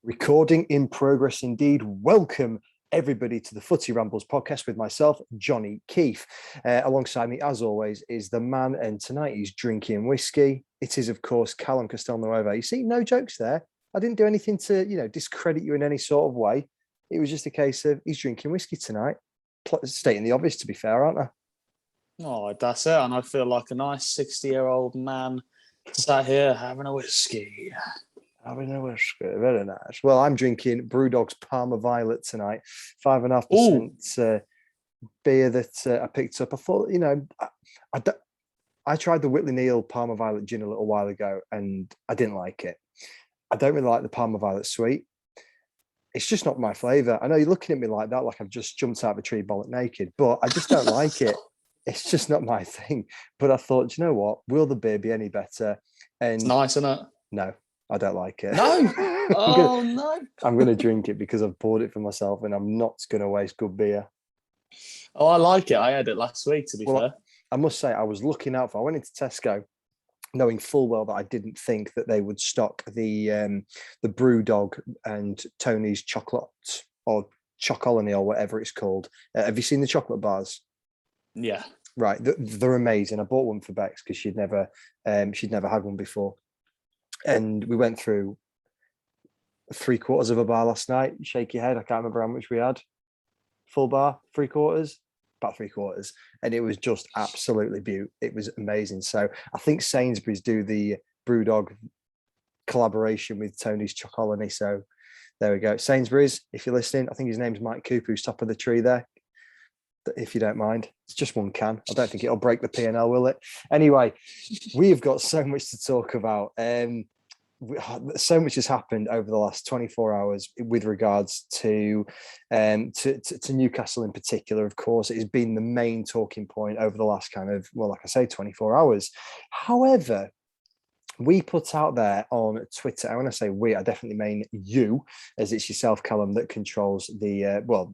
Recording in progress indeed. Welcome everybody to the Footy Rambles podcast with myself, Jonny Keefe. Alongside me, as always, is the man, and tonight he's drinking whiskey. It is, of course, Callum and. You see, no jokes there. I didn't do anything to, discredit you in any sort of way. It was just a case of he's drinking whiskey tonight. Stating the obvious, to be fair, aren't I? Oh, that's it. And I feel like a nice 60-year-old man sat here having a whiskey. Having a whiskey, very nice. Well, I'm drinking Brewdog's Parma Violet tonight, 5.5% beer that I picked up. I thought, I tried the Whitley Neal Parma Violet gin a little while ago, and I didn't like it. I don't really like the Parma Violet sweet. It's just not my flavour. I know you're looking at me like that, like I've just jumped out of a tree bollock naked, but I just don't like it. It's just not my thing. But I thought, you know what? Will the beer be any better? And it's nice, isn't it? No, I don't like it. No. No. I'm going to drink it because I've poured it for myself, and I'm not going to waste good beer. Oh, I like it. I had it last week, to be fair. I must say, I was looking out for. I went into Tesco, knowing full well that I didn't think that they would stock the Brewdog and Tony's chocolate or Chocolony or whatever it's called. Have you seen the chocolate bars? Yeah. Right, they're amazing. I bought one for Bex because she'd never had one before, and we went through 3/4 of a bar last night. Shake your head. I can't remember how much we had. Full bar, 3/4, about 3/4, and it was just absolutely beautiful. It was amazing. So I think Sainsbury's do the Brewdog collaboration with Tony's Chocolony. So there we go. Sainsbury's, if you're listening, I think his name's Mike Cooper, who's top of the tree there. If you don't mind, it's just one can. I don't think it'll break the P&L, will it? Anyway, we've got so much to talk about. So much has happened over the last 24 hours with regards to Newcastle in particular. Of course, it has been the main talking point over the last 24 hours. However, we put out there on Twitter, and when I say we, I definitely mean you, as it's yourself, Callum, that controls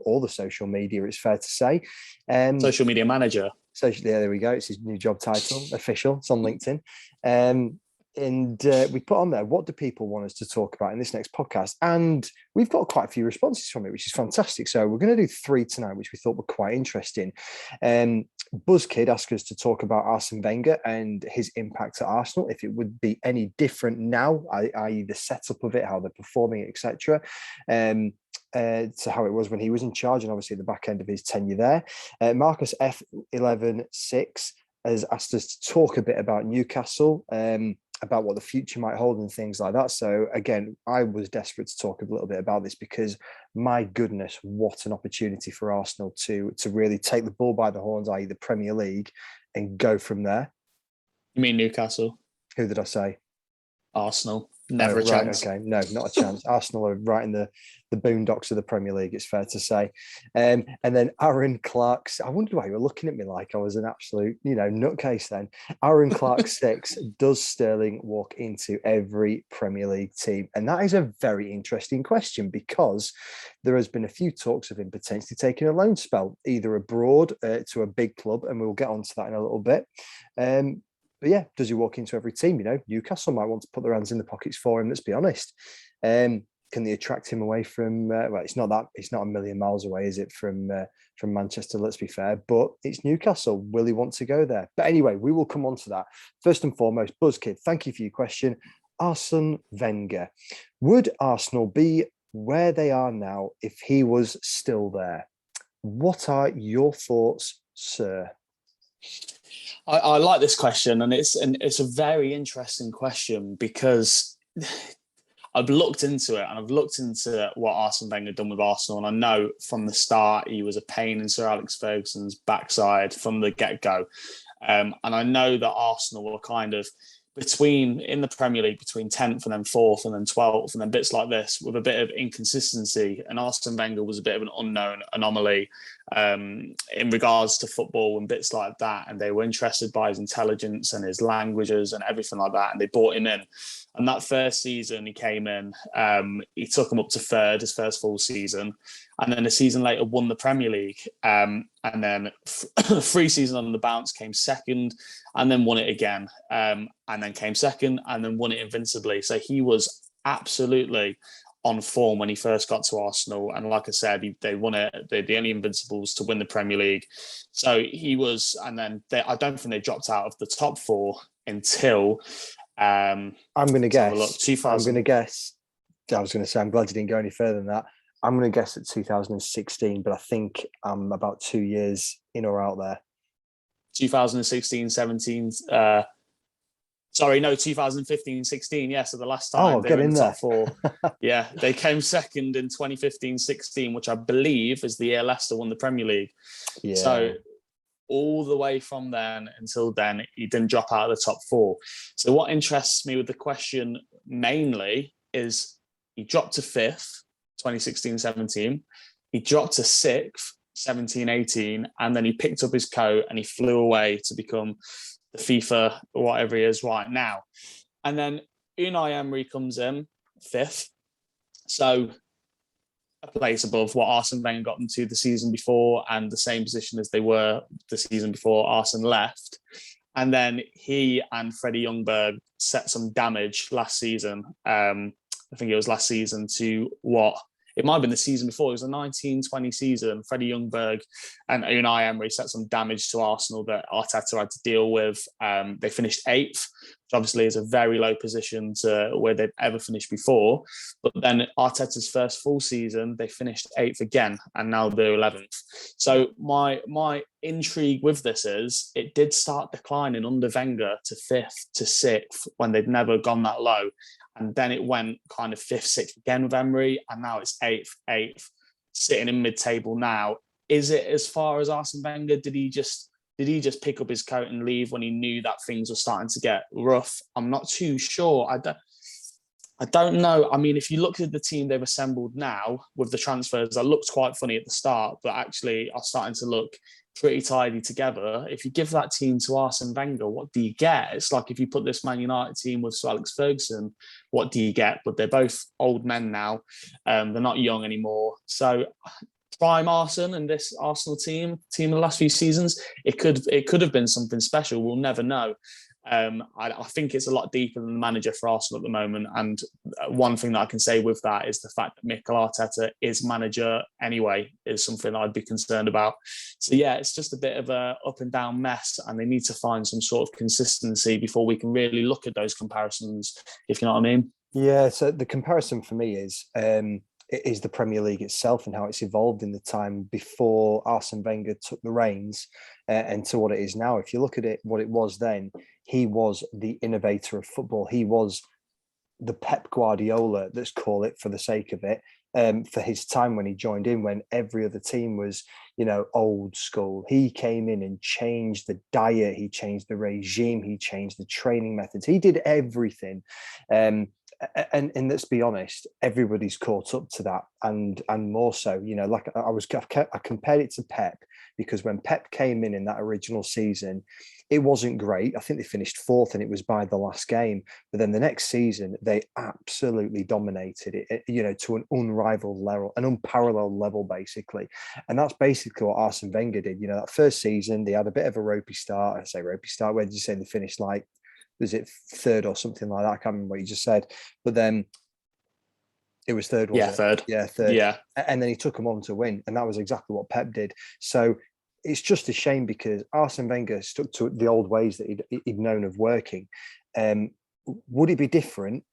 all the social media, it's fair to say. Social media manager. Yeah, there we go. It's his new job title, official. It's on LinkedIn. And we put on there, what do people want us to talk about in this next podcast? And we've got quite a few responses from it, which is fantastic. So we're going to do 3 tonight, which we thought were quite interesting. Buzzkid asked us to talk about Arsene Wenger and his impact at Arsenal, if it would be any different now, i.e. the setup of it, how they're performing, etc. To how it was when he was in charge, and obviously the back end of his tenure there. Marcus F116 has asked us to talk a bit about Newcastle, about what the future might hold and things like that. So again, I was desperate to talk a little bit about this because my goodness, what an opportunity for Arsenal to really take the bull by the horns, i.e. the Premier League, and go from there. You mean Newcastle? Who did I say? Arsenal. Never a chance. Okay, no, not a chance. Arsenal are right in the boondocks of the Premier League, it's fair to say. And then Aaron Clark, I wondered why you were looking at me like I was an absolute, nutcase then. Aaron Clark 6, does Sterling walk into every Premier League team? And that is a very interesting question because there has been a few talks of him potentially taking a loan spell, either abroad to a big club, and we'll get onto that in a little bit. But yeah, does he walk into every team? Newcastle might want to put their hands in the pockets for him. Let's be honest. Can they attract him away from? It's not a million miles away, is it, from Manchester? Let's be fair, but it's Newcastle. Will he want to go there? But anyway, we will come on to that. First and foremost, Buzzkid, thank you for your question. Arsene Wenger, would Arsenal be where they are now if he was still there? What are your thoughts, sir? I like this question, and it's a very interesting question because I've looked into it, and I've looked into what Arsene Wenger done with Arsenal, and I know from the start he was a pain in Sir Alex Ferguson's backside from the get-go. And I know that Arsenal were kind of in the Premier League between 10th and then 4th and then 12th and then bits like this with a bit of inconsistency. And Arsene Wenger was a bit of an unknown anomaly in regards to football and bits like that. And they were interested by his intelligence and his languages and everything like that. And they brought him in. And that first season he came in, he took him up to 3rd, his first full season. And then a season later won the Premier League. And then 3 seasons on the bounce came 2nd and then won it again. And then came 2nd and then won it invincibly. So he was absolutely on form when he first got to Arsenal. And like I said, they won it. They're the only Invincibles to win the Premier League. So he was, and then I don't think they dropped out of the top four until I'm going to guess. Look, 2000. I'm going to guess. I was going to say, I'm glad you didn't go any further than that. I'm going to guess at 2016, but I think I'm about 2 years in or out there. 2016, 17. Sorry, no, 2015, 16. Yeah, so the last time they were in the top four. Yeah, they came second in 2015, 16, which I believe is the year Leicester won the Premier League. Yeah. So all the way from then until then, he didn't drop out of the top four. So what interests me with the question mainly is he dropped to fifth, 2016, 17. He dropped to sixth, 17, 18, and then he picked up his coat and he flew away to become the FIFA, whatever he is right now. And then Unai Emery comes in fifth. So a place above what Arsene Wenger got them to the season before, and the same position as they were the season before Arsene left. And then he and Freddie Ljungberg set some damage last season. I think it was last season to what? It might have been the season before. It was a 19-20 season. Freddie Ljungberg and Unai Emery set some damage to Arsenal that Arteta had to deal with. They finished eighth, which obviously is a very low position to where they'd ever finished before. But then Arteta's first full season, they finished eighth again, and now they're 11th. So my intrigue with this is it did start declining under Wenger to fifth to sixth when they'd never gone that low. And then it went kind of fifth, sixth again with Emery, and now it's eighth, sitting in mid-table now. Is it as far as Arsene Wenger? Did he just pick up his coat and leave when he knew that things were starting to get rough? I'm not too sure. I don't know. I mean, if you look at the team they've assembled now with the transfers, that looked quite funny at the start, but actually are starting to look pretty tidy together. If you give that team to Arsene Wenger, what do you get? It's like if you put this Man United team with Sir Alex Ferguson, what do you get? But they're both old men now. They're not young anymore. So prime Arsene and this Arsenal team in the last few seasons, it could have been something special. We'll never know. I think it's a lot deeper than the manager for Arsenal at the moment. And one thing that I can say with that is the fact that Mikel Arteta is manager anyway is something that I'd be concerned about. So yeah, it's just a bit of a up and down mess, and they need to find some sort of consistency before we can really look at those comparisons, if you know what I mean. Yeah, so the comparison for me is the Premier League itself and how it's evolved in the time before Arsene Wenger took the reins and to what it is now. If you look at it, what it was then, he was the innovator of football. He was the Pep Guardiola, let's call it for the sake of it, for his time when he joined in, when every other team was, old school. He came in and changed the diet. He changed the regime. He changed the training methods. He did everything. And let's be honest, everybody's caught up to that, and more so. Like I compared it to Pep, because when Pep came in that original season, it wasn't great. I think they finished fourth, and it was by the last game. But then the next season, they absolutely dominated it, to an unrivaled level, an unparalleled level, basically. And that's basically what Arsene Wenger did. That first season, they had a bit of a ropey start. I say ropey start. Where did you say they finished? Like, was it third or something like that? I can't remember what you just said. But then it was third, wasn't it? Third. Yeah, third. Yeah. And then he took them on to win. And that was exactly what Pep did. So it's just a shame because Arsene Wenger stuck to the old ways that he'd known of working. Would it be different?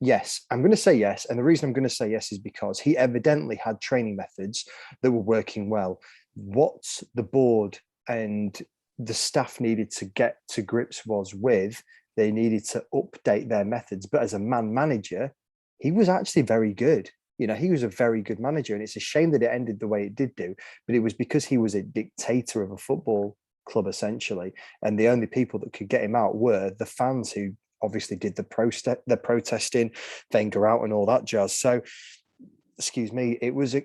Yes, I'm going to say yes. And the reason I'm going to say yes is because he evidently had training methods that were working well. What the board and the staff needed to get to grips with, they needed to update their methods. But as a manager, he was actually very good. He was a very good manager, and it's a shame that it ended the way it did do, but it was because he was a dictator of a football club, essentially. And the only people that could get him out were the fans, who obviously did the protesting, Wenger out and all that jazz. So, excuse me, it was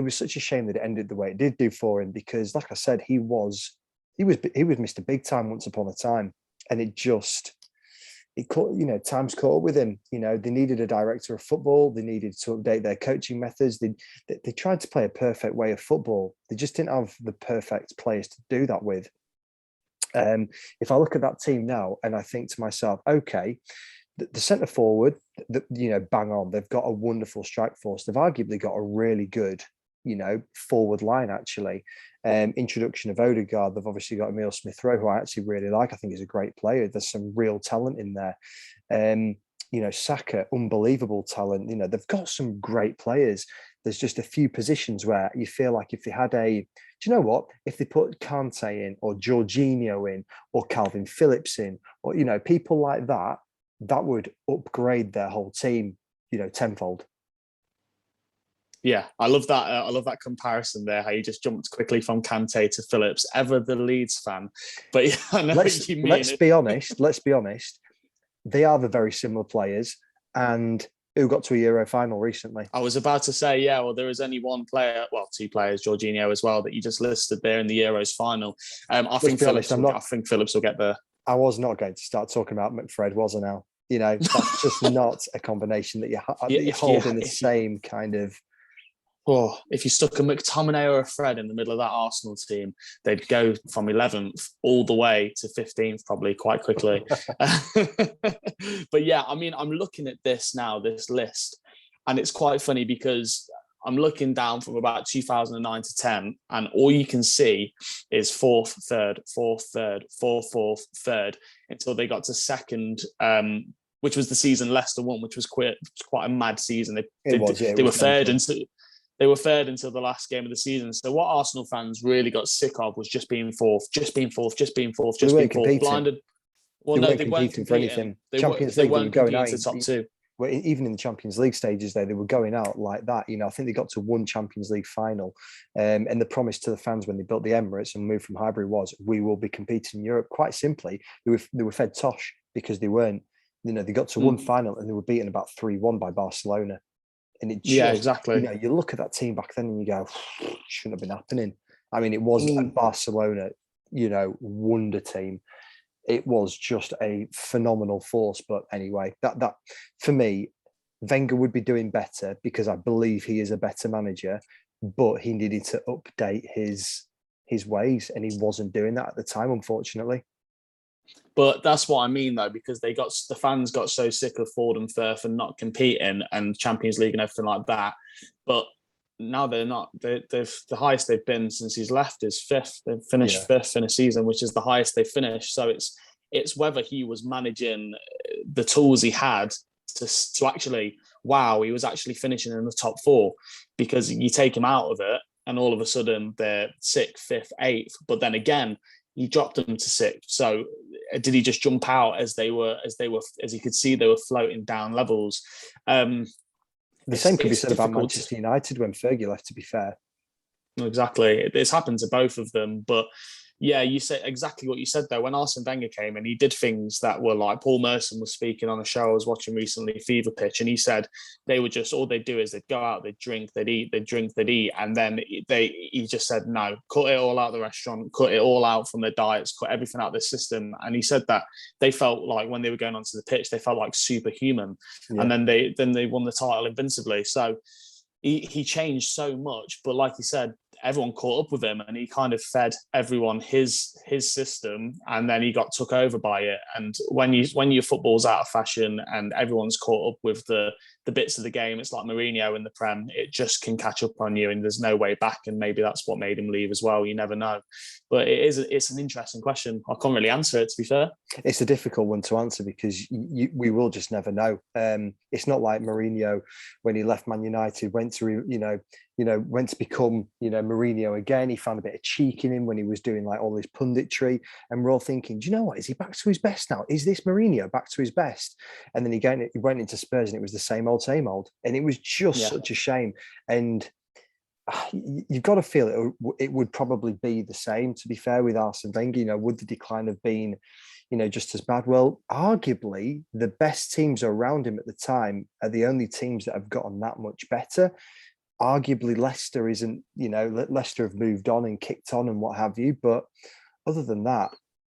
such a shame that it ended the way it did do for him, because like I said, he was Mr. Big Time once upon a time. And time's caught up with him. They needed a director of football. They needed to update their coaching methods. They tried to play a perfect way of football. They just didn't have the perfect players to do that with. If I look at that team now and I think to myself, okay, the centre forward, bang on. They've got a wonderful strike force. They've arguably got a really good, forward line actually. Introduction of Odegaard. They've obviously got Emile Smith-Rowe, who I actually really like. I think he's a great player. There's some real talent in there. Saka, unbelievable talent. They've got some great players. There's just a few positions where you feel like if they had do you know what? If they put Kante in or Jorginho in or Calvin Phillips in or, people like that, that would upgrade their whole team, tenfold. Yeah, I love that. I love that comparison there. How you just jumped quickly from Kante to Phillips. Ever the Leeds fan, but yeah, I know what you mean. Let's be honest. They are the very similar players, and who got to a Euro final recently. I was about to say, yeah, well, there is only one player, well, two players, Jorginho as well, that you just listed there in the Euros final. I think Phillips will get there. I was not going to start talking about McFred, was I now? That's just not a combination that you hold in the same kind of. Oh, if you stuck a McTominay or a Fred in the middle of that Arsenal team, they'd go from 11th all the way to 15th probably quite quickly. But yeah, I mean, I'm looking at this list, and it's quite funny because I'm looking down from about 2009 to 10, and all you can see is fourth, third, third, until they got to second, which was the season Leicester won, which was quite a mad season. They were third until the last game of the season. So what Arsenal fans really got sick of was just being fourth. Blinded. Well, they weren't competing for anything. Champions League, they weren't going out into top two. Well, even in the Champions League stages, they were going out like that. I think they got to one Champions League final. And the promise to the fans when they built the Emirates and moved from Highbury was, we will be competing in Europe. Quite simply, they were fed tosh because they weren't. They got to one final and they were beaten about 3-1 by Barcelona. And it just, exactly. You look at that team back then and you go, shouldn't have been happening. I mean, it was a Barcelona, wonder team. It was just a phenomenal force. But anyway, that for me, Wenger would be doing better because I believe he is a better manager, but he needed to update his ways, and he wasn't doing that at the time, unfortunately. But that's what I mean, though, because the fans got so sick of Ford and Firth and not competing and Champions League and everything like that. But now they're not. They've the highest they've been since he's left is fifth. They've finished fifth in a season, which is the highest they've finished. So it's whether he was managing the tools he had to actually, he was actually finishing in the top four, because you take him out of it and all of a sudden they're sixth, fifth, eighth. But then again, he dropped them to sixth. So did he just jump out as you could see they were floating down levels? The same could be said about Manchester United when Fergie left, to be fair. Exactly. It's happened to both of them. But yeah, you say exactly what you said, though. When Arsene Wenger came in, he did things that were like, Paul Merson was speaking on a show I was watching recently, Fever Pitch, and he said they were just, all they'd do is they'd go out, they'd drink, they'd eat. And then he just said, no, cut it all out of the restaurant, cut it all out from their diets, cut everything out of the system. And he said that they felt like when they were going onto the pitch, they felt like superhuman. Yeah. And then they won the title invincibly. So he changed so much, but like you said, everyone caught up with him, and he kind of fed everyone his system, and then he got took over by it. And when your football's out of fashion and everyone's caught up with the bits of the game, it's like Mourinho in the Prem. It just can catch up on you, and there's no way back. And maybe that's what made him leave as well. You never know. But it's an interesting question. I can't really answer it, to be fair. It's a difficult one to answer because we will just never know. It's not like Mourinho when he left Man United went to become Mourinho again. He found a bit of cheek in him when he was doing like all this punditry, and we're all thinking, do you know what? Is he back to his best now? Is this Mourinho back to his best? And then he went into Spurs, and it was the same old, and it was just such a shame. And you've got to feel it would probably be the same, to be fair, with Arsene Wenger. Would the decline have been just as bad? Well, arguably the best teams around him at the time are the only teams that have gotten that much better. Arguably Leicester isn't, Leicester have moved on and kicked on and what have you. But other than that,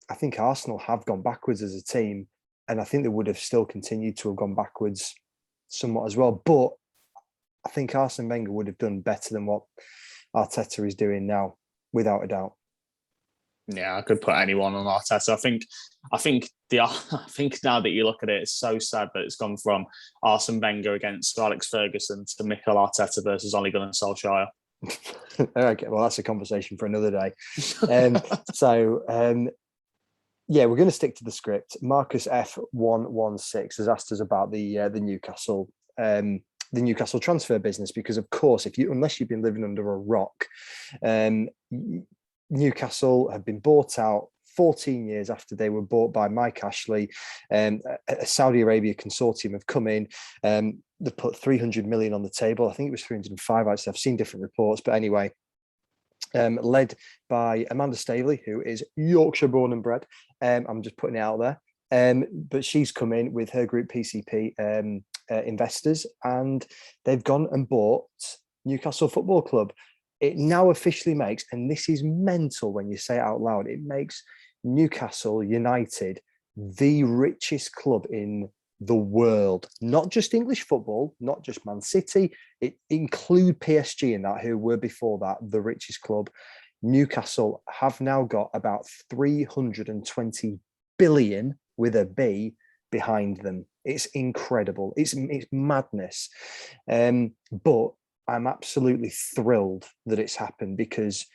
I think Arsenal have gone backwards as a team, and I think they would have still continued to have gone backwards somewhat as well. But I think Arsene Wenger would have done better than what Arteta is doing now, without a doubt. Yeah, I could put anyone on Arteta. I think now that you look at it, it's so sad that it's gone from Arsene Wenger against Alex Ferguson to Mikel Arteta versus Ole Gunnar Solskjaer. Okay, well, that's a conversation for another day. Yeah, we're going to stick to the script. Marcus F116 has asked us about the Newcastle transfer business, because of course, unless you've been living under a rock, Newcastle have been bought out 14 years after they were bought by Mike Ashley. A Saudi Arabia consortium have come in. They put 300 million on the table. I think it was 305. Actually, I've seen different reports, but anyway, led by Amanda Staveley, who is Yorkshire born and bred. I'm just putting it out there. But she's come in with her group PCP investors, and they've gone and bought Newcastle Football Club. It now officially makes, and this is mental when you say it out loud, it makes Newcastle United the richest club in the world. Not just English football, not just Man City. It include PSG in that, who were before that the richest club. Newcastle have now got about 320 billion with a B behind them. It's incredible. It's madness. But I'm absolutely thrilled that it's happened, because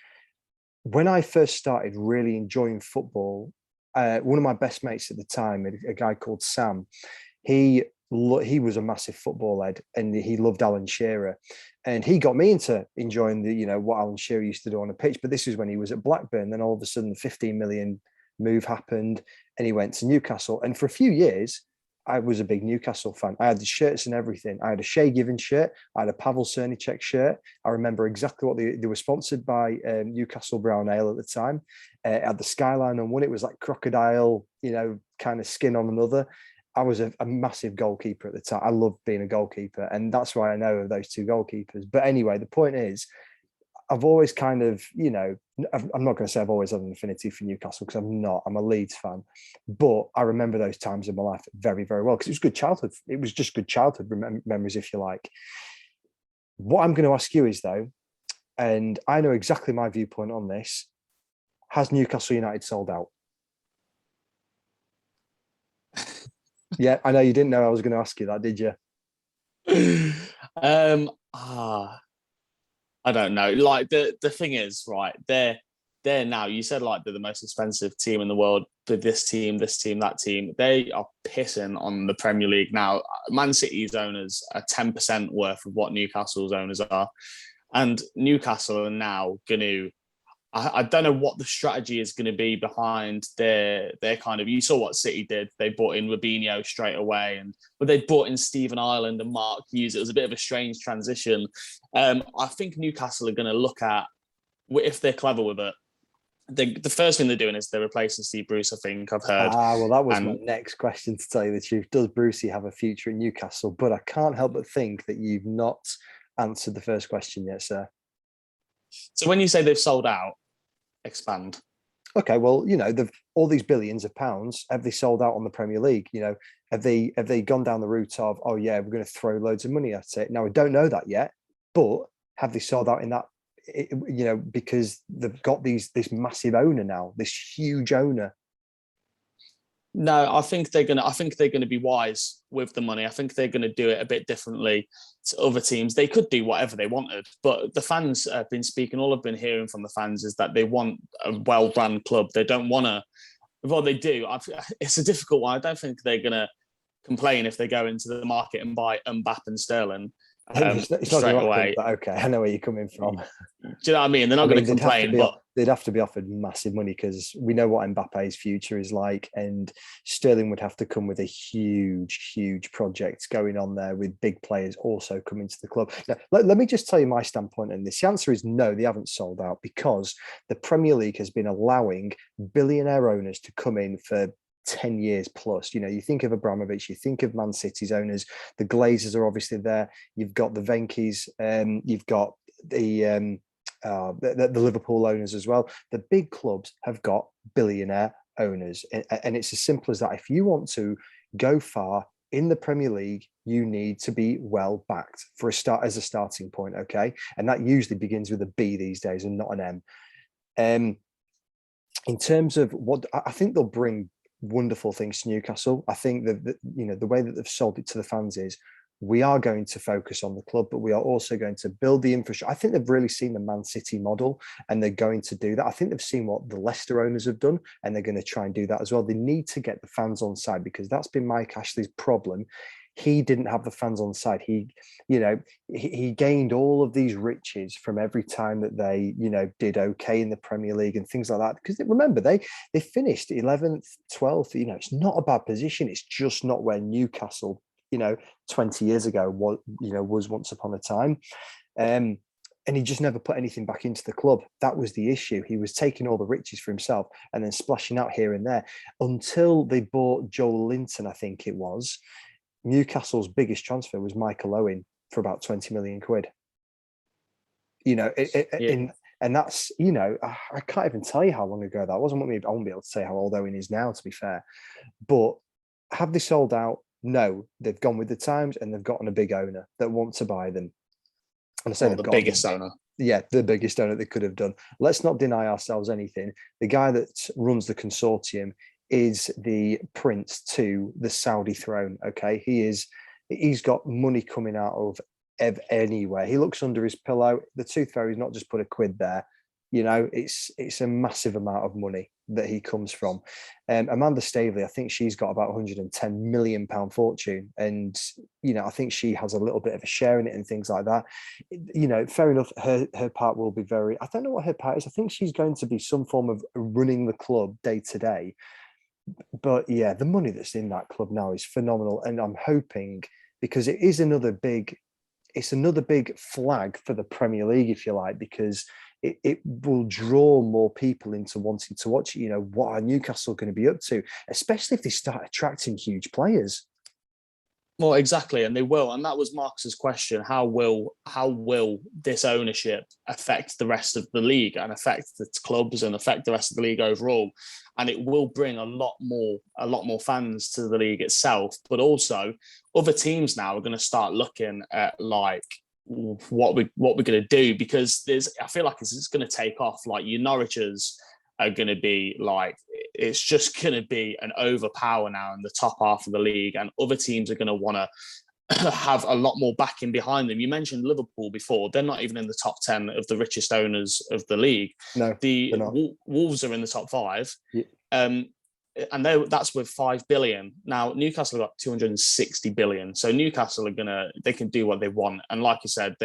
when I first started really enjoying football, one of my best mates at the time, a guy called Sam, he was a massive football head, and he loved Alan Shearer, and he got me into enjoying what Alan Shearer used to do on a pitch. But this is when he was at Blackburn. Then all of a sudden, the 15 million move happened, and he went to Newcastle. And for a few years, I was a big Newcastle fan. I had the shirts and everything. I had a Shea Given shirt. I had a Pavel Cernicek shirt. I remember exactly what they were sponsored by, Newcastle Brown Ale at the time. Had the skyline on one. It was like crocodile, kind of skin on another. I was a massive goalkeeper at the time. I loved being a goalkeeper, and that's why I know of those two goalkeepers. But anyway, the point is, I've always kind of, I'm not going to say I've always had an affinity for Newcastle, because I'm not. I'm a Leeds fan. But I remember those times in my life very, very well, because it was good childhood. It was just good childhood memories, if you like. What I'm going to ask you is, though, and I know exactly my viewpoint on this, has Newcastle United sold out? Yeah, I know you didn't know I was going to ask you that, did you? I don't know. Like the thing is, right, they're now, you said like they're the most expensive team in the world with this team, that team. They are pissing on the Premier League now. Man City's owners are 10% worth of what Newcastle's owners are. And Newcastle are now going to, I don't know what the strategy is going to be behind their kind of, you saw what City did. They brought in Robinho straight away, but they brought in Stephen Ireland and Mark Hughes. It was a bit of a strange transition. I think Newcastle are going to look at, if they're clever with it, the first thing they're doing is they're replacing Steve Bruce, I think I've heard. Well, that was my next question, to tell you the truth. Does Brucey have a future in Newcastle? But I can't help but think that you've not answered the first question yet, sir. So when you say they've sold out, expand. Okay, well, they've all these billions of pounds. Have they sold out on the Premier League? Have they gone down the route of, oh yeah, we're going to throw loads of money at it? Now, I don't know that yet, but have they sold out in that? Because they've got this massive owner now, this huge owner. No, I think they're gonna be wise with the money. I think they're gonna do it a bit differently to other teams. They could do whatever they wanted, but the fans have been speaking. All I've been hearing from the fans is that they want a well-run club. They don't want to. Well, they do. It's a difficult one. I don't think they're gonna complain if they go into the market and buy Mbappe and Sterling. It's not straight away. But okay, I know where you're coming from. Do you know what I mean? They're not going to complain, but they'd have to be offered massive money, because we know what Mbappe's future is like, and Sterling would have to come with a huge, huge project going on there, with big players also coming to the club. Now, let me just tell you my standpoint on this. The answer is no, they haven't sold out, because the Premier League has been allowing billionaire owners to come in for 10 years plus. You think of Abramovich, you think of Man City's owners, the Glazers are obviously there, you've got the Venkis, you've got the Liverpool owners as well. The big clubs have got billionaire owners, and it's as simple as that. If you want to go far in the Premier League, you need to be well backed for as a starting point, okay? And that usually begins with a B these days and not an M. in terms of what I think they'll bring wonderful things to Newcastle. I think that the way that they've sold it to the fans is we are going to focus on the club, but we are also going to build the infrastructure. I think they've really seen the Man City model and they're going to do that. I think they've seen what the Leicester owners have done and they're going to try and do that as well. They need to get the fans on side because that's been Mike Ashley's problem. He didn't have the fans on side. He gained all of these riches from every time that they, did okay in the Premier League and things like that. Because remember, they finished 11th, 12th. It's not a bad position. It's just not where Newcastle, 20 years ago was once upon a time. And he just never put anything back into the club. That was the issue. He was taking all the riches for himself and then splashing out here and there until they bought Joel Linton, I think it was. Newcastle's biggest transfer was Michael Owen for about 20 million quid. And that's, I can't even tell you how long ago that was. I won't be able to say how old Owen is now, to be fair. But have they sold out? No, they've gone with the times and they've gotten a big owner that wants to buy them. And I say the biggest owner. Yeah, the biggest owner they could have done. Let's not deny ourselves anything. The guy that runs the consortium is the prince to the Saudi throne. Okay, he's got money coming out of anywhere. He looks under his pillow. The tooth fairy's not just put a quid there. It's a massive amount of money that he comes from. Amanda Staveley, I think she's got about £110 million fortune, and I think she has a little bit of a share in it and things like that. Fair enough. Her part will be very. I don't know what her part is. I think she's going to be some form of running the club day to day. But yeah, the money that's in that club now is phenomenal, and I'm hoping because it is another big flag for the Premier League, if you like, because it will draw more people into wanting to watch it. What are Newcastle going to be up to, especially if they start attracting huge players. Well, exactly, and they will. And that was Marcus's question: how will this ownership affect the rest of the league and affect the clubs and affect the rest of the league overall? And it will bring a lot more fans to the league itself. But also, other teams now are going to start looking at like what we're going to do, because I feel like it's going to take off. Like your Norwiches are going to be like, it's just going to be an overpower now in the top half of the league, and other teams are going to want to have a lot more backing behind them. You mentioned Liverpool before. They're not even in the top 10 of the richest owners of the league. No, the Wolves are in the top 5. Yeah. And that's with 5 billion. Now, Newcastle got 260 billion. So Newcastle they can do what they want. And like you said,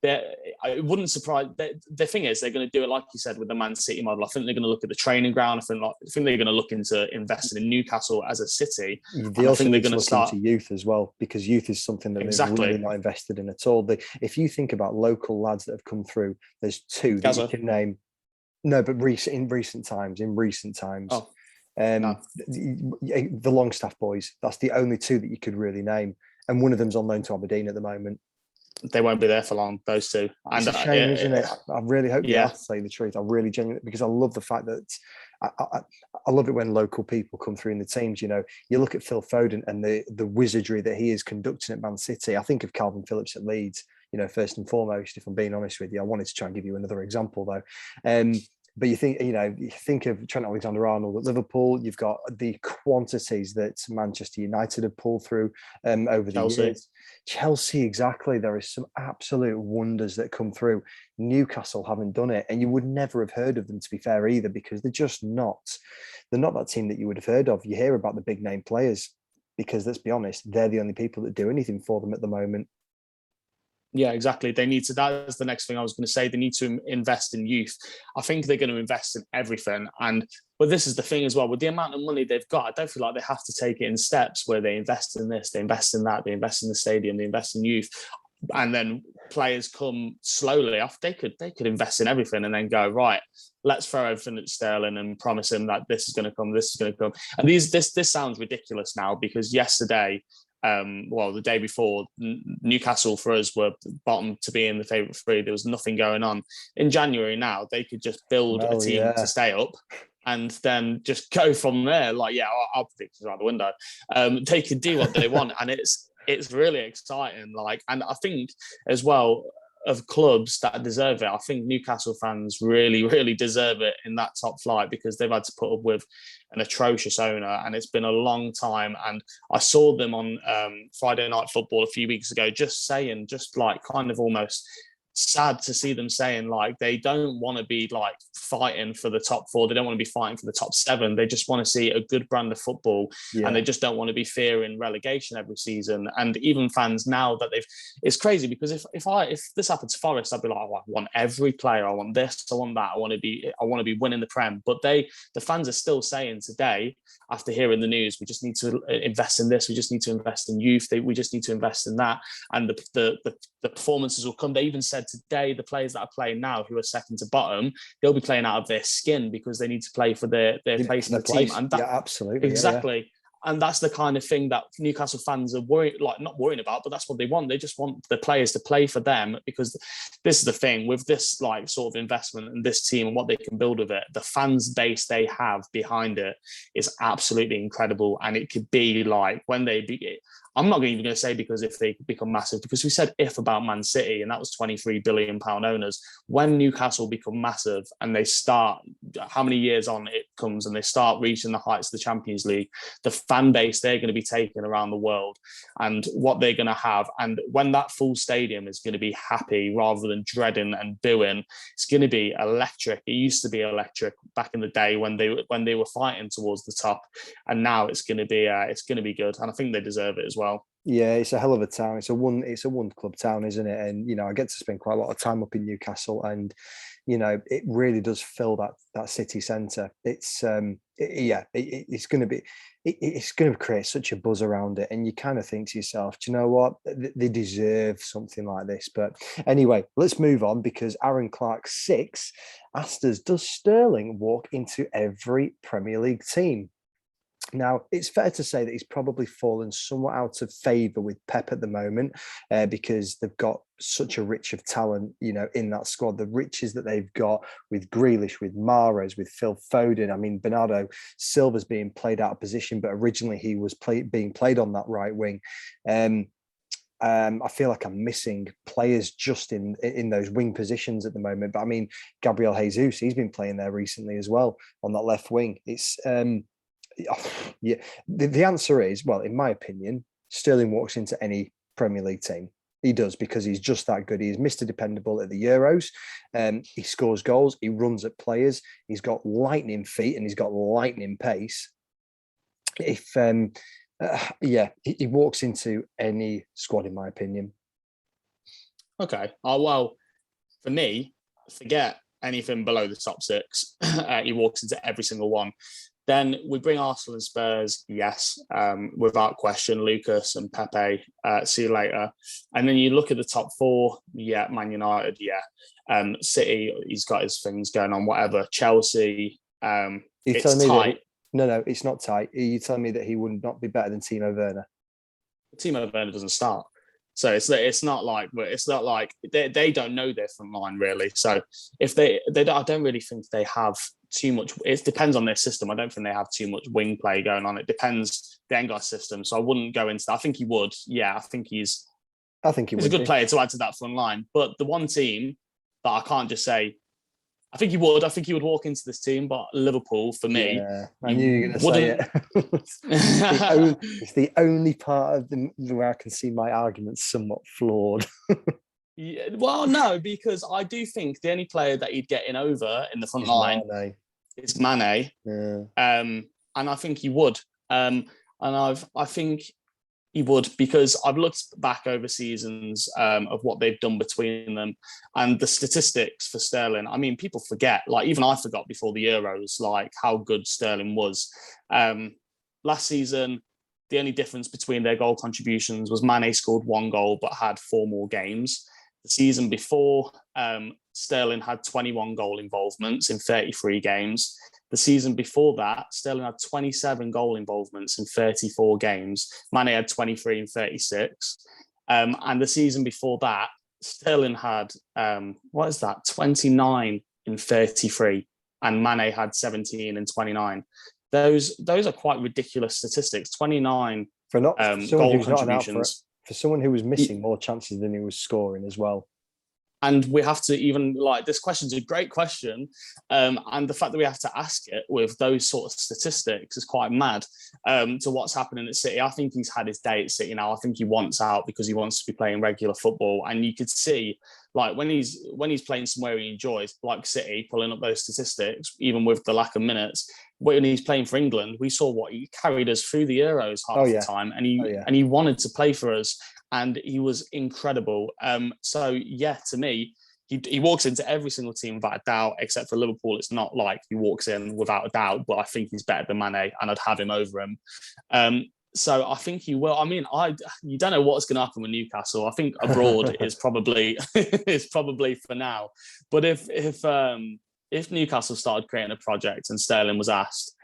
it wouldn't surprise. The thing is, they're going to do it like you said with the Man City model. I think they're going to look at the training ground. I think they're going to look into investing in Newcastle as a city. They also need to look into youth as well, because youth is something that they're really not invested in at all. If you think about local lads that have come through, there's 2 that you can name. No, but in recent times. Oh. No. The Longstaff boys, that's the only 2 that you could really name, and one of them's on loan to Aberdeen at the moment. They won't be there for long, those 2. And it's a shame, isn't it? I really hope they are, to say the truth. I really genuinely, because I love the fact that I love it when local people come through in the teams. You look at Phil Foden and the wizardry that he is conducting at Man City. I think of Calvin Phillips at Leeds, first and foremost, if I'm being honest with you. I wanted to try and give you another example though. But you think of Trent Alexander-Arnold at Liverpool. You've got the quantities that Manchester United have pulled through over the years. Chelsea, exactly. There is some absolute wonders that come through. Newcastle haven't done it, and you would never have heard of them, to be fair, either, because they're just not. They're not that team that you would have heard of. You hear about the big name players because, let's be honest, they're the only people that do anything for them at the moment. Yeah, exactly. They need to, that's the next thing I was going to say. They need to invest in youth. I think they're going to invest in everything. But this is the thing as well, with the amount of money they've got, I don't feel like they have to take it in steps where they invest in this, they invest in that, they invest in the stadium, they invest in youth. And then players come slowly off. They could invest in everything and then go, right, let's throw everything at Sterling and promise him that this is going to come, this is going to come. And this sounds ridiculous now, because yesterday, the day before, Newcastle for us were bottom to be in the favourite 3. There was nothing going on. In January now, they could just build a team to stay up and then just go from there. Like, I'll predict it's out the window. They could do what they want, and it's really exciting. Like, and I think as well, of clubs that deserve it, I think Newcastle fans really, really deserve it in that top flight, because they've had to put up with an atrocious owner, and it's been a long time. And I saw them on Friday Night Football a few weeks ago, just saying, just like kind of almost sad to see them saying like they don't want to be like fighting for the top four. They don't want to be fighting for the top seven. They just want to see a good brand of football, and they just don't want to be fearing relegation every season. And even fans now that it's crazy, because if this happened to Forest, I'd be like, oh, I want every player. I want this. I want that. I want to be winning the Prem. But the fans are still saying today, after hearing the news, we just need to invest in this. We just need to invest in youth. We just need to invest in that. And the performances will come. They even said today, the players that are playing now, who are second to bottom, they'll be playing out of their skin because they need to play for their place in the team. And that, absolutely. Exactly. Yeah. And that's the kind of thing that Newcastle fans are not worrying about, but that's what they want. They just want the players to play for them, because this is the thing with this like sort of investment in this team and what they can build with it. The fans base they have behind it is absolutely incredible. And it could be like when they I'm not even going to say because if they become massive, because we said if about Man City, and that was £23 billion owners. When Newcastle become massive and they start, how many years on it comes, and they start reaching the heights of the Champions League, the fan base they're going to be taking around the world, and what they're going to have. And when that full stadium is going to be happy rather than dreading and booing, it's going to be electric. It used to be electric back in the day when they were fighting towards the top, and now it's going to be good. And I think they deserve it as well. Yeah, it's a hell of a town. It's a one club town, isn't it? And I get to spend quite a lot of time up in Newcastle, and it really does fill that city centre. It's it's going to create such a buzz around it, and you kind of think to yourself, do you know what? They deserve something like this. But anyway, let's move on, because Aaron Clark 6 asked us, does Sterling walk into every Premier League team? Now, it's fair to say that he's probably fallen somewhat out of favour with Pep at the moment, because they've got such a rich of talent, in that squad. The riches that they've got with Grealish, with Mahrez, with Phil Foden. I mean, Bernardo Silva's being played out of position, but originally he was being played on that right wing. I feel like I'm missing players just in those wing positions at the moment. But I mean, Gabriel Jesus, he's been playing there recently as well on that left wing. It's yeah, the answer is, well, in my opinion, Sterling walks into any Premier League team. He does, because he's just that good. He's Mr. Dependable at the Euros. He scores goals. He runs at players. He's got lightning feet and he's got lightning pace. If he walks into any squad, in my opinion. Okay. Well, for me, forget anything below the top 6. He walks into every single one. Then we bring Arsenal and Spurs, yes, without question. Lucas and Pepe, see you later. And then you look at the top 4, yeah, Man United, yeah. City, he's got his things going on, whatever. Chelsea, it's tight. No, it's not tight. Are you telling me that he would not be better than Timo Werner? Timo Werner doesn't start. So it's not like they don't know their front line really. So if they don't, I don't really think they have too much. It depends on their system. I don't think they have too much wing play going on. It depends the English system. So I wouldn't go into that. I think he would. Yeah, I think he's a good player to add to that front line. But the one team that I can't just say, I think he would. I think he would walk into this team, but Liverpool, for me, yeah, I knew you were going to say it. It's the only part of where I can see my argument somewhat flawed. Yeah, well, no, because I do think the only player that he'd get in over in the front line is Mane. Yeah. And I think he would. I think he would, because I've looked back over seasons of what they've done between them, and the statistics for Sterling. I mean, people forget, like even I forgot before the Euros, like how good Sterling was. Last season, the only difference between their goal contributions was Mane scored 1 goal but had 4 more games. The season before, Sterling had 21 goal involvements in 33 games. The season before that, Sterling had 27 goal involvements in 34 games. Mane had 23 in 36. And the season before that, Sterling had, 29 in 33. And Mane had 17 in 29. Those are quite ridiculous statistics. 29 for goal contributions. For someone who was missing more chances than he was scoring as well. And we have to even like this question's a great question, and the fact that we have to ask it with those sort of statistics is quite mad to what's happening at City. I think he's had his day at City now. I think he wants out because he wants to be playing regular football, and you could see like when he's playing somewhere he enjoys, like City, pulling up those statistics, even with the lack of minutes. When he's playing for England, we saw what he carried us through the Euros half the time, and he wanted to play for us. And he was incredible. So yeah, to me, he walks into every single team without a doubt, except for Liverpool. It's not like he walks in without a doubt, but I think he's better than Mane, and I'd have him over him. So I think he will. I mean, you don't know what's going to happen with Newcastle. I think abroad is probably for now. But if Newcastle started creating a project and Sterling was asked,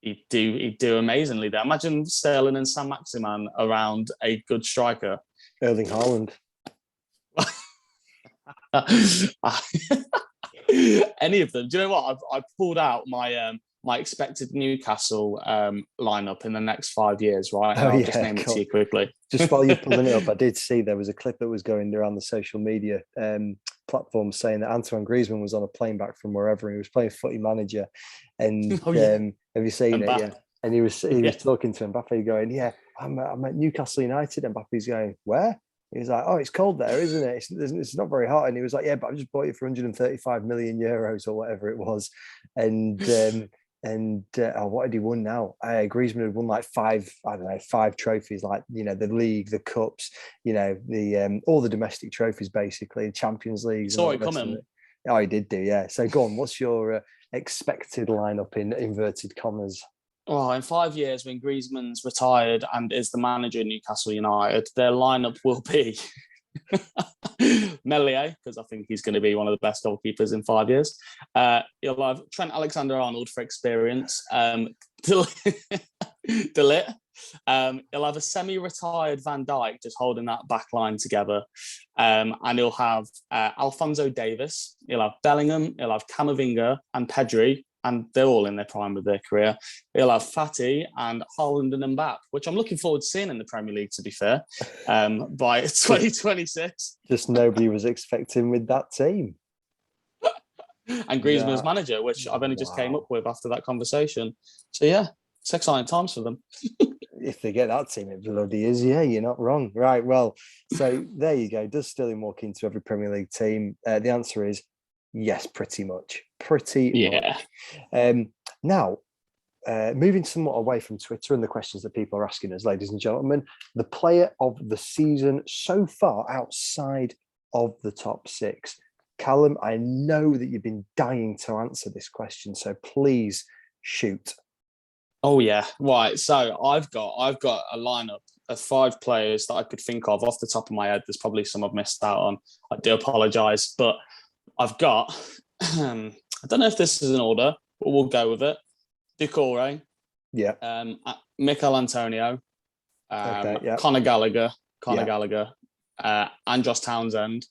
he'd do amazingly there. Imagine Sterling and Sam Maximan around a good striker. Erling Haaland. Any of them. Do you know what? I pulled out my expected Newcastle lineup in the next 5 years, right? And I'll just name it to you quickly. Just while you're pulling it up, I did see there was a clip that was going around the social media platforms saying that Antoine Griezmann was on a plane back from wherever, and he was playing Footy Manager. And have you seen it? Yeah. And he was talking to Mbappe going, yeah, I'm at Newcastle United. And Mbappe's going, where? He was like, oh, it's cold there, isn't it? It's not very hot. And he was like, yeah, but I just bought it for 135 million euros or whatever it was. And what had he won now? Griezmann had won like five trophies, like, you know, the league, the cups, you know, the all the domestic trophies, basically, Champions League. Saw it coming. Oh, he did do, yeah. So go on, what's your expected lineup in inverted commas? Well, in 5 years, when Griezmann's retired and is the manager of Newcastle United, their lineup will be Meslier, because I think he's going to be one of the best goalkeepers in 5 years. You'll have Trent Alexander-Arnold for experience. De Ligt. He'll have a semi-retired Van Dijk just holding that back line together. And he'll have Alphonso Davies. He'll have Bellingham. He'll have Camavinga and Pedri. And they're all in their prime of their career. He'll have Fati and Haaland and Mbappe, which I'm looking forward to seeing in the Premier League, to be fair, by 2026. Just nobody was expecting with that team. And Griezmann as manager, which I've only just came up with after that conversation. So yeah, it's exciting times for them. If they get that team, it bloody is. Yeah, you're not wrong. Right, well, so there you go. Does Sterling walk into every Premier League team? The answer is yes, pretty much. Now, moving somewhat away from Twitter and the questions that people are asking us, ladies and gentlemen, the player of the season so far outside of the top six. Callum, I know that you've been dying to answer this question, so please shoot. Oh yeah, right. So I've got a lineup of 5 players that I could think of off the top of my head. There's probably some I've missed out on. I do apologise, but I've got. I don't know if this is in order, but we'll go with it. Doucouré, Mikel Antonio, Conor Gallagher, Andros Townsend,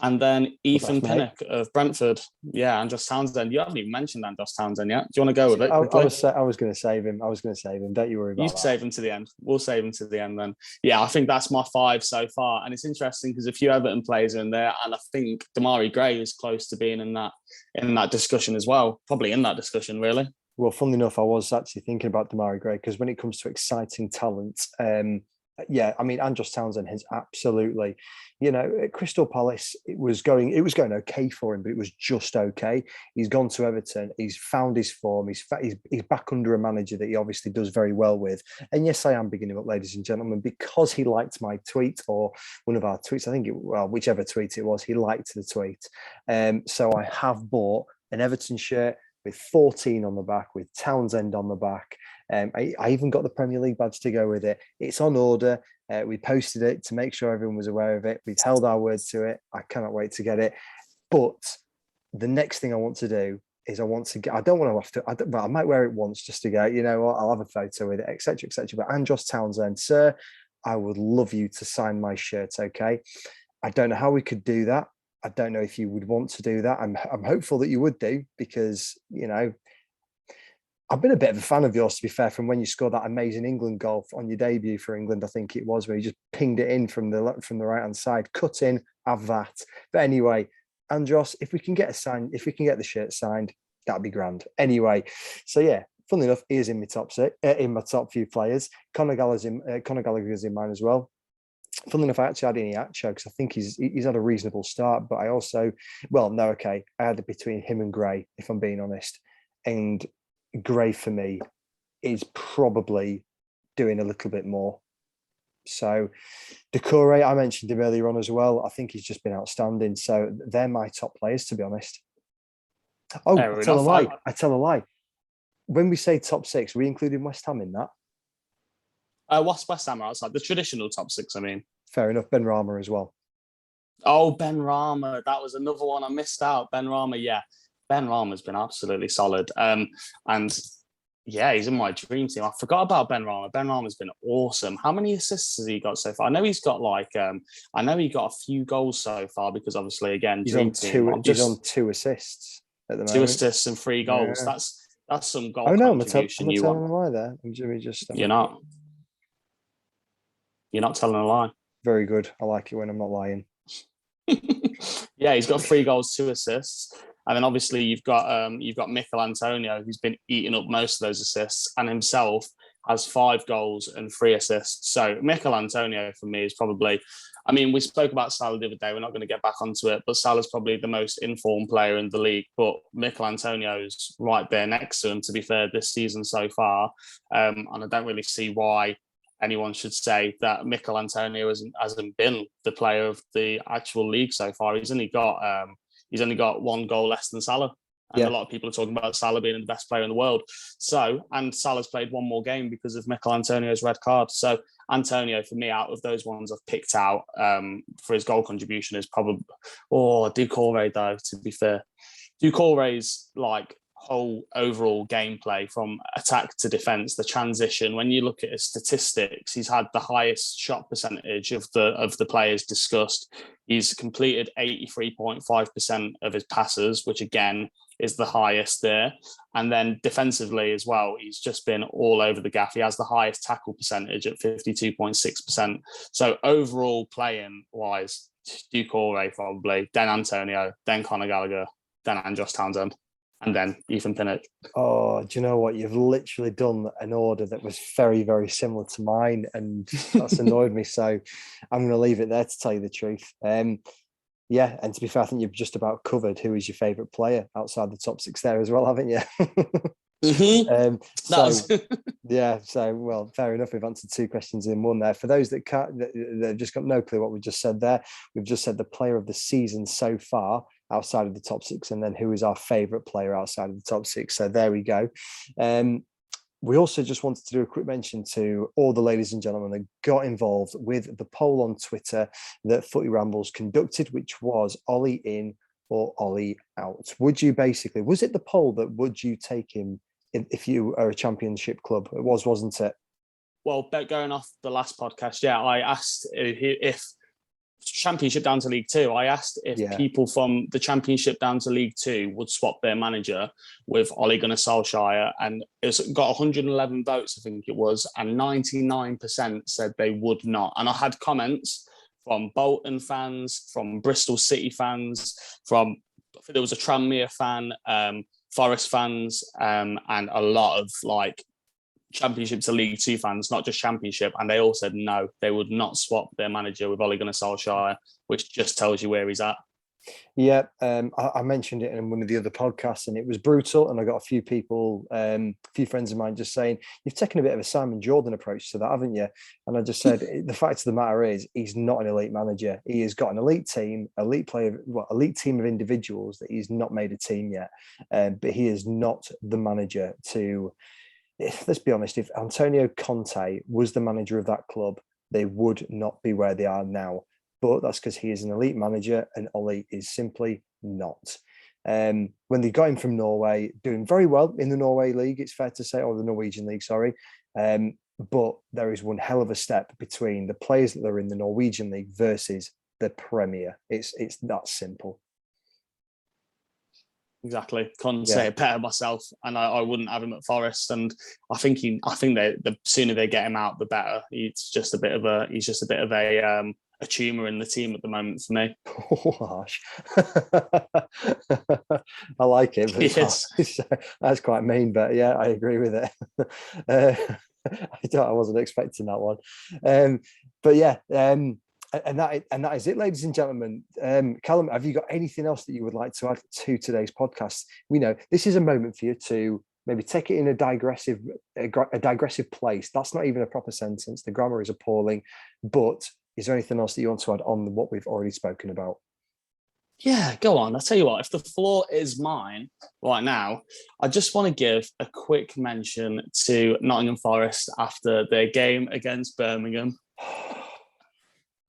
and then Ethan Pinnock of Brentford. Yeah, Andros Townsend. You haven't even mentioned Andros Townsend yet. Do you want to go with it quickly? I was going to save him. Don't you worry about that. You save him to the end. We'll save him to the end then. Yeah, I think that's my 5 so far. And it's interesting because a few Everton players are in there. And I think Damari Gray is close to being in that discussion as well. Probably in that discussion, really. Well, funnily enough, I was actually thinking about Damari Gray because when it comes to exciting talent, I mean, Andros Townsend has absolutely, you know, at Crystal Palace, it was going okay for him, but it was just okay. He's gone to Everton. He's found his form. He's back under a manager that he obviously does very well with. And yes, I am bigging him up, ladies and gentlemen, because he liked my tweet or one of our tweets. I think whichever tweet it was, he liked the tweet. So I have bought an Everton shirt with 14 on the back, with Townsend on the back. I even got the Premier League badge to go with it. It's on order. We posted it to make sure everyone was aware of it. We've held our word to it. I cannot wait to get it. But the next thing I want to do is I might wear it once just to go, you know, I'll have a photo with it, etc., etc. But Andros Townsend, sir, I would love you to sign my shirt, okay? I don't know how we could do that. I don't know if you would want to do that. I'm hopeful that you would do because, you know, I've been a bit of a fan of yours, to be fair, from when you scored that amazing England goal on your debut for England. I think it was where you just pinged it in from the right hand side, cut in, have that. But anyway, Andros, if we can get the shirt signed, that'd be grand. Anyway, so yeah, funnily enough, he is in my top six, in my top few players. Conor Gallagher's in mine as well. Funnily enough, I actually had Iheanacho because I think he's had a reasonable start. But I also, I had it between him and Gray, if I'm being honest. And Gray for me is probably doing a little bit more. So Decore, I mentioned him earlier on as well. I think he's just been outstanding. So they're my top players, to be honest. Oh, I tell a lie. When we say top six, are we including West Ham in that? What's West Ham outside? The traditional top six, I mean. Fair enough. Ben Rama as well. Oh, Ben Rama. That was another one I missed out. Ben Rama, yeah. Ben Rama's been absolutely solid. And yeah, he's in my dream team. I forgot about Ben Rama. Ben Rama's been awesome. How many assists has he got so far? I know he's got he got a few goals so far because obviously, again, he's on 2 assists at the moment. 2 assists and 3 goals. Yeah. That's some goal contribution. I'm telling a lie there. You're not telling a lie. Very good. I like it when I'm not lying. Yeah, he's got 3 goals, 2 assists. And then obviously you've got Mikel Antonio, who's been eating up most of those assists, and himself has 5 goals and 3 assists. So Mikel Antonio for me is probably, I mean, we spoke about Salah the other day. We're not going to get back onto it, but Salah's probably the most informed player in the league. But Mikel Antonio's right there next to him, to be fair, this season so far. And I don't really see why anyone should say that Mikel Antonio hasn't been the player of the actual league so far. He's only got 1 goal less than Salah. And a lot of people are talking about Salah being the best player in the world. And Salah's played 1 more game because of Mikel Antonio's red card. So Antonio, for me, out of those ones I've picked out for his goal contribution is probably, Doucouré, though, to be fair. Doucouré's whole overall gameplay from attack to defense, the transition, when you look at his statistics, he's had the highest shot percentage of the players discussed. He's completed 83.5% of his passes, which again is the highest there. And then defensively as well, he's just been all over the gaff. He has the highest tackle percentage at 52.6%. So overall playing wise, Doucouré probably, then Antonio, then Conor Gallagher, then Andros Townsend, and then Ethan Pinnock. Oh, do you know what? You've literally done an order that was very, very similar to mine, and that's annoyed me. So I'm going to leave it there, to tell you the truth. Yeah, and to be fair, I think you've just about covered who is your favourite player outside the top 6 there as well, haven't you? Mm-hmm. Well, fair enough. We've answered 2 questions in one there. For those that can't, they've just got no clue what we just said there. We've just said the player of the season so far outside of the top 6, and then who is our favourite player outside of the top 6. So there we go. We also just wanted to do a quick mention to all the ladies and gentlemen that got involved with the poll on Twitter that Footy Rambles conducted, which was Ollie in or Ollie out. Was it the poll that would you take him if you are a championship club? It was, wasn't it? Well, going off the last podcast, yeah, I asked if Championship down to League 2, I asked if people from the Championship down to League 2 would swap their manager with Ole Gunnar Solskjaer, and it's got 111 votes, I think it was, and 99% said they would not. And I had comments from Bolton fans, from Bristol City fans, there was a Tranmere fan, Forest fans, and a lot of Championship to League 2 fans, not just Championship, and they all said no, they would not swap their manager with Ole Gunnar Solskjaer, which just tells you where he's at. Yeah, I mentioned it in one of the other podcasts, and it was brutal. And I got a few people, a few friends of mine, just saying, "You've taken a bit of a Simon Jordan approach to that, haven't you?" And I just said, the fact of the matter is, he's not an elite manager. He has got an elite team, elite team of individuals that he's not made a team yet. But he is not the manager to. Let's be honest, if Antonio Conte was the manager of that club, they would not be where they are now. But that's because he is an elite manager and Ole is simply not. When they got him from Norway, doing very well in the Norway League, it's fair to say, or the Norwegian League, sorry. But there is one hell of a step between the players that are in the Norwegian League versus the Premier. It's that simple. Exactly. Couldn't Yeah. say it better myself. And I wouldn't have him at Forest. And I think the sooner they get him out, the better. He's just a bit of a tumour in the team at the moment for me. Oh, harsh. I like it, but Yes. that's quite mean. But yeah, I agree with it. I wasn't expecting that one. But yeah, and that is it, ladies and gentlemen. Callum, have you got anything else that you would like to add to today's podcast? We know this is a moment for you to maybe take it in a digressive place. That's not even a proper sentence. The grammar is appalling. But is there anything else that you want to add on what we've already spoken about? Yeah, go on. I'll tell you what, if the floor is mine right now, I just want to give a quick mention to Nottingham Forest after their game against Birmingham.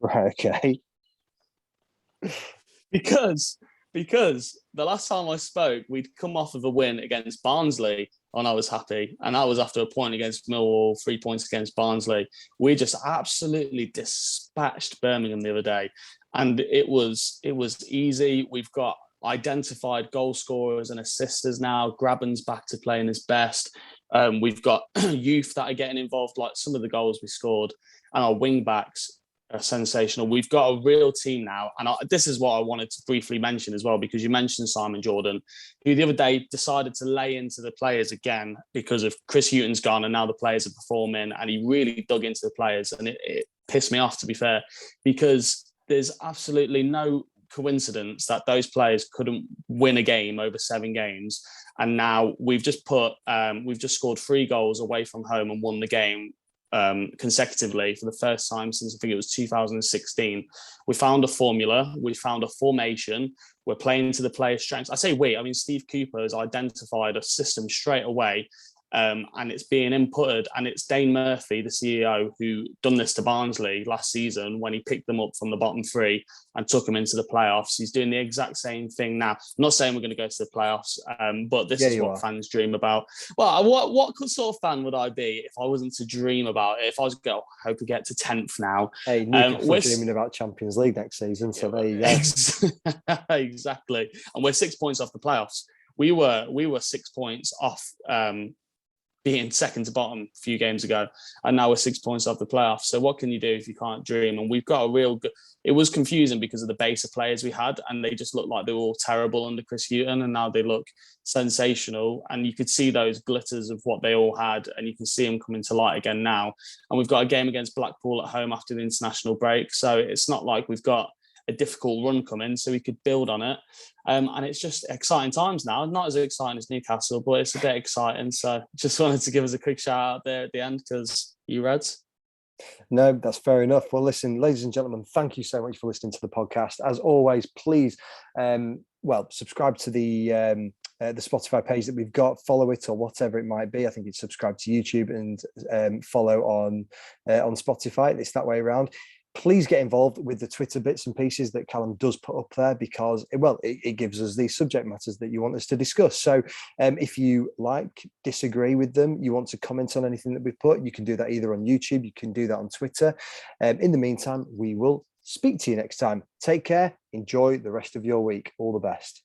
Right, okay. Because the last time I spoke, we'd come off of a win against Barnsley and I was happy. And that was after a point against Millwall, 3 points against Barnsley. We just absolutely dispatched Birmingham the other day. And it was easy. We've got identified goal scorers and assisters now. Graben's back to playing his best. We've got youth that are getting involved, like some of the goals we scored. And our wing backs are sensational. We've got a real team now. And this is what I wanted to briefly mention as well, because you mentioned Simon Jordan, who the other day decided to lay into the players again because of Chris Hughton's gone and now the players are performing. And he really dug into the players. And it pissed me off, to be fair, because there's absolutely no coincidence that those players couldn't win a game over 7 games. And now we've just scored 3 goals away from home and won the game consecutively for the first time since I think it was 2016. We found a formula, we found a formation, we're playing to the players' strengths. I say we, I mean Steve Cooper has identified a system straight away, and it's being inputted, and it's Dane Murphy, the CEO, who done this to Barnsley last season when he picked them up from the bottom 3 and took them into the playoffs. He's doing the exact same thing now. I'm not saying we're going to go to the playoffs, but this is what fans dream about. Well, what sort of fan would I be if I wasn't to dream about it? If I was going, I hope we get to 10th now. Hey, Newcastle dreaming about Champions League next season, so there you go. Exactly. And we're 6 points off the playoffs. We were 6 points off being second to bottom a few games ago, and now we're 6 points off the playoffs. So what can you do if you can't dream? And we've got a real good... It was confusing because of the base of players we had, and they just looked like they were all terrible under Chris Hughton, and now they look sensational. And you could see those glitters of what they all had, and you can see them coming to light again now. And we've got a game against Blackpool at home after the international break, so it's not like we've got a difficult run coming, so we could build on it. And it's just exciting times now. Not as exciting as Newcastle, but it's a bit exciting. So just wanted to give us a quick shout out there at the end, because you Reds. No, that's fair enough. Well, listen, ladies and gentlemen, thank you so much for listening to the podcast. As always, please, subscribe to the Spotify page that we've got, follow it or whatever it might be. I think it's subscribe to YouTube and follow on Spotify. It's that way around. Please get involved with the Twitter bits and pieces that Callum does put up there, because it gives us these subject matters that you want us to discuss. So if you disagree with them, you want to comment on anything that we've put, you can do that either on YouTube, you can do that on Twitter. In the meantime, we will speak to you next time. Take care. Enjoy the rest of your week. All the best.